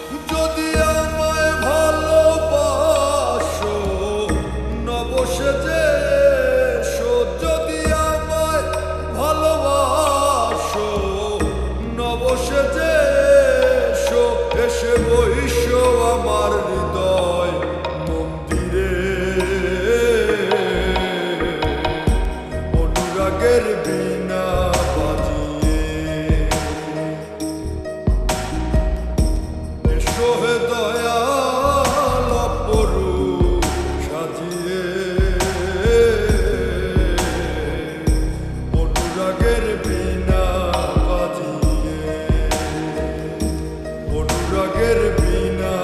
যদি আমায় ভালোবাসো নবসেজে এসো, যদি আমায় ভালোবাসো নবসেজে এসো, এসে বইসো আমার হৃদয় মন্দিরে। অনুরাগের বীণা বাজিয়ে এসো হে দয়াল অপরূপ সাজিয়ে। অনুরাগের বীণা বাজিয়ে, অনুরাগের বীণা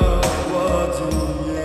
বাজিয়ে।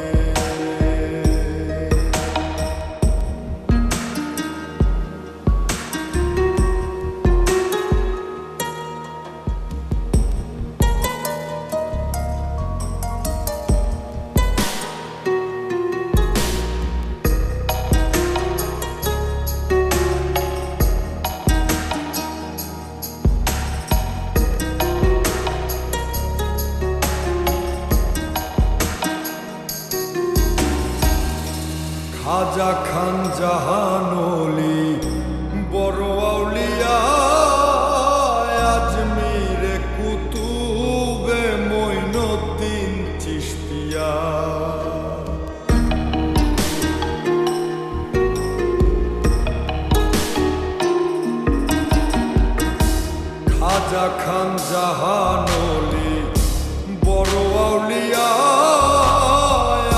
খাজা খান জাহান ওলি বড় আউলিয়া, আজমিরে কুতুবে মঈনুদ্দিন চিশতিয়া। খাজা খান জাহান ওলি বড় আউলিয়া,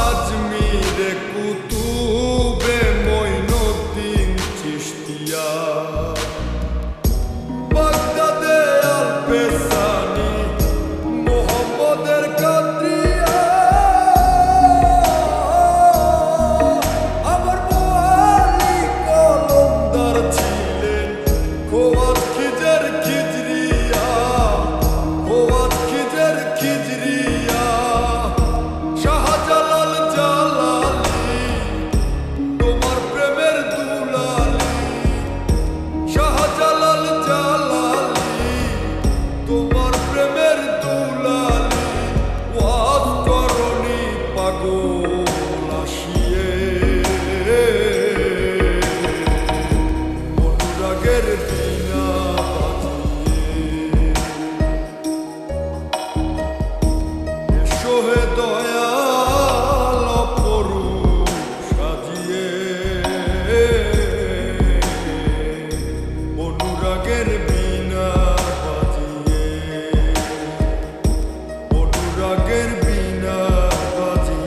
আজমিরে কুতুবে মঈনুদ্দিন চিশতিয়া। বাগদাদে আল পেসানি মোহাম্মদের কাদরিয়া, আমার মোয়ালি কলমদার ছিলেন খোয়াত খিজর খিজরিয়া, খোয়াত খিজর খিজরিয়া। শাহজালাল জালালি তোমার প্রেমের দুলালি, শাহজালাল জালালি তোমার প্রেমের দুলালি। ওয়াজ করনি পাগল আসিয়ে, অনুরাগের বীণা বাজিয়ে এসো হে দয়াল অপরূপ সাজিয়ে। অনুরাগের বীণা বাজিয়ে, অনুরাগের বীণা বাজিয়ে।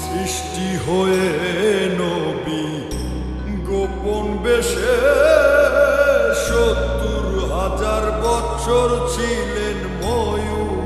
সৃষ্টি হয়ে নবী গোপন বেশে ৭০,০০০ বছর ছিলেন ময়ূর